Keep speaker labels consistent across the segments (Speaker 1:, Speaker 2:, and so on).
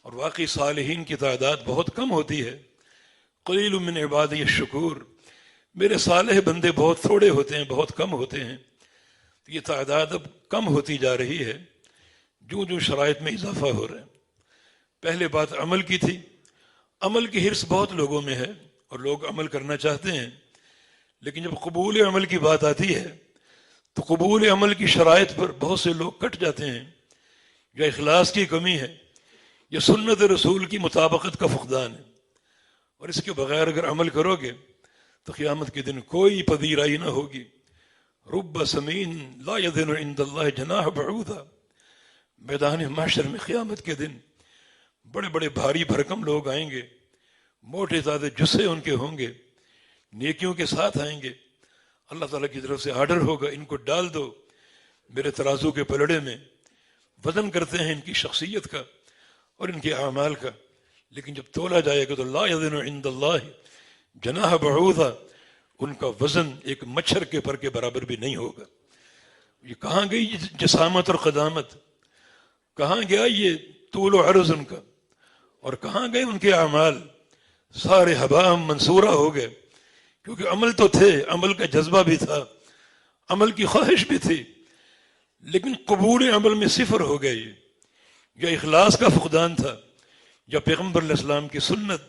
Speaker 1: اور واقعی صالحین کی تعداد بہت کم ہوتی ہے. قلیل من عبادی الشکور، میرے صالح بندے بہت تھوڑے ہوتے ہیں، بہت کم ہوتے ہیں. تو یہ تعداد اب کم ہوتی جا رہی ہے جو جو شرائط میں اضافہ ہو رہا ہے. پہلے بات عمل کی تھی. عمل کی حرص بہت لوگوں میں ہے اور لوگ عمل کرنا چاہتے ہیں، لیکن جب قبول عمل کی بات آتی ہے تو قبول عمل کی شرائط پر بہت سے لوگ کٹ جاتے ہیں. یا اخلاص کی کمی ہے، یا سنت رسول کی مطابقت کا فقدان ہے. اور اس کے بغیر اگر عمل کرو گے تو قیامت کے دن کوئی پذیرائی نہ ہوگی. رب سمین لا یذن عند اللہ جناح بعوضہ. میدان محشر میں قیامت کے دن بڑے بڑے بھاری بھرکم لوگ آئیں گے، موٹے تازے جسے ان کے ہوں گے، نیکیوں کے ساتھ آئیں گے. اللہ تعالیٰ کی طرف سے آرڈر ہوگا ان کو ڈال دو میرے ترازو کے پلڑے میں. وزن کرتے ہیں ان کی شخصیت کا اور ان کے اعمال کا، لیکن جب تولا جائے گا تو لا یذن عند اللہ جناح بعوضہ، ان کا وزن ایک مچھر کے پر کے برابر بھی نہیں ہوگا. یہ کہاں گئی جسامت اور قدامت؟ کہاں گیا یہ طول و عرض ان کا؟ اور کہاں گئے ان کے اعمال؟ سارے ہباء منصورہ ہو گئے. کیونکہ عمل تو تھے، عمل کا جذبہ بھی تھا، عمل کی خواہش بھی تھی، لیکن قبول عمل میں صفر ہو گئے. یہ یا اخلاص کا فقدان تھا، یا پیغمبر علیہ السلام کی سنت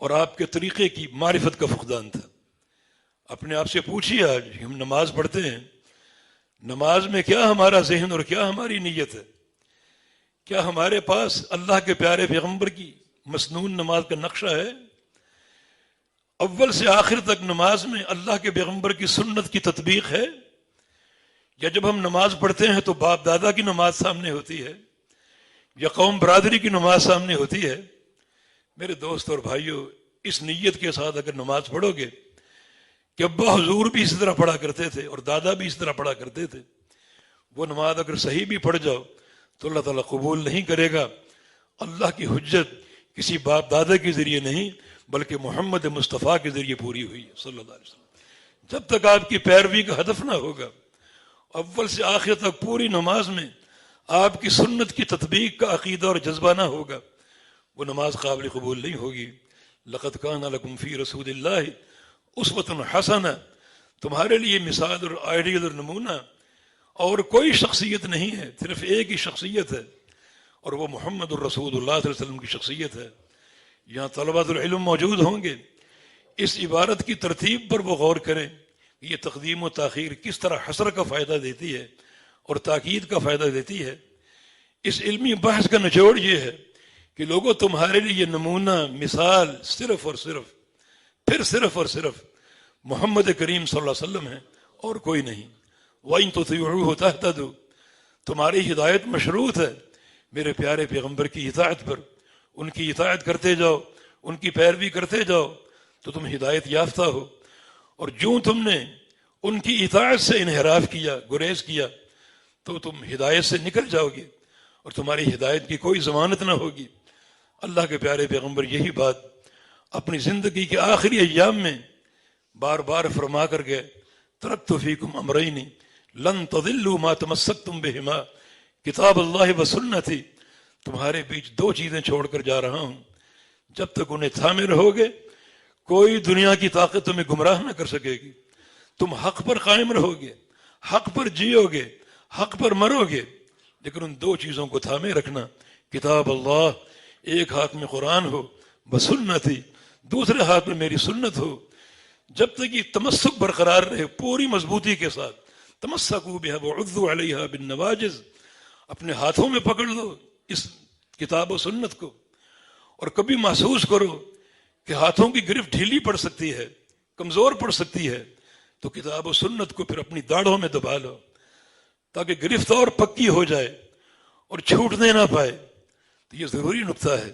Speaker 1: اور آپ کے طریقے کی معرفت کا فقدان تھا. اپنے آپ سے پوچھیے، آج ہم نماز پڑھتے ہیں، نماز میں کیا ہمارا ذہن اور کیا ہماری نیت ہے؟ کیا ہمارے پاس اللہ کے پیارے پیغمبر کی مسنون نماز کا نقشہ ہے؟ اول سے آخر تک نماز میں اللہ کے پیغمبر کی سنت کی تطبیق ہے؟ یا جب ہم نماز پڑھتے ہیں تو باپ دادا کی نماز سامنے ہوتی ہے یا قوم برادری کی نماز سامنے ہوتی ہے؟ میرے دوست اور بھائیوں، اس نیت کے ساتھ اگر نماز پڑھو گے کہ ابا حضور بھی اسی طرح پڑھا کرتے تھے اور دادا بھی اس طرح پڑھا کرتے تھے، وہ نماز اگر صحیح بھی پڑھ جاؤ تو اللہ تعالیٰ قبول نہیں کرے گا. اللہ کی حجت کسی باپ دادا کے ذریعے نہیں بلکہ محمد مصطفیٰ کے ذریعے پوری ہوئی ہے صلی اللہ علیہ وسلم. جب تک آپ کی پیروی کا ہدف نہ ہوگا، اول سے آخر تک پوری نماز میں آپ کی سنت کی تطبیق کا عقیدہ اور جذبہ نہ ہوگا، وہ نماز قابل قبول نہیں ہوگی. لقد کان لکم فی رسول اللہ اسوۃ حسنہ، تمہارے لیے مثال اور آئیڈیل اور نمونہ اور کوئی شخصیت نہیں ہے، صرف ایک ہی شخصیت ہے اور وہ محمد الرسول اللہ صلی اللہ علیہ وسلم کی شخصیت ہے. یہاں طلباء العلم موجود ہوں گے، اس عبارت کی ترتیب پر وہ غور کریں. یہ تقدیم و تاخیر کس طرح حسر کا فائدہ دیتی ہے اور تاکید کا فائدہ دیتی ہے. اس علمی بحث کا نچوڑ یہ ہے کہ لوگوں تمہارے لیے یہ نمونہ مثال صرف اور صرف محمد کریم صلی اللہ علیہ وسلم ہے اور کوئی نہیں. وَإِن تُطِيعُوهُ تَهْتَدُوا، تمہاری ہدایت مشروط ہے میرے پیارے پیغمبر کی اطاعت پر. ان کی اطاعت کرتے جاؤ، ان کی پیروی کرتے جاؤ تو تم ہدایت یافتہ ہو. اور جو تم نے ان کی اطاعت سے انحراف کیا، گریز کیا، تو تم ہدایت سے نکل جاؤ گے اور تمہاری ہدایت کی کوئی ضمانت نہ ہوگی. اللہ کے پیارے پیغمبر یہی بات اپنی زندگی کے آخری ایام میں بار بار فرما کر گئے. ترکت فیکم امرین لن تضلوا ما تمسکتم بہما کتاب اللہ و سنتی. تمہارے بیچ دو چیزیں چھوڑ کر جا رہا ہوں، جب تک انہیں تھامے رہو گے کوئی دنیا کی طاقت تمہیں گمراہ نہ کر سکے گی. تم حق پر قائم رہو گے، حق پر جیو گے، حق پر مرو گے، لیکن ان دو چیزوں کو تھامے رکھنا. کتاب اللہ، ایک ہاتھ میں قرآن ہو، بسنتی، دوسرے ہاتھ میں میری سنت ہو. جب تک یہ تمسک برقرار رہے پوری مضبوطی کے ساتھ، تمسکوا بہا وعضوا علیہا بالنواجذ، اپنے ہاتھوں میں پکڑ لو اس کتاب و سنت کو. اور کبھی محسوس کرو کہ ہاتھوں کی گرفت ڈھیلی پڑ سکتی ہے، کمزور پڑ سکتی ہے، تو کتاب و سنت کو پھر اپنی داڑھوں میں دبا لو تاکہ گرفت اور پکی ہو جائے اور چھوٹنے نہ پائے. تو یہ ضروری نقطہ ہے.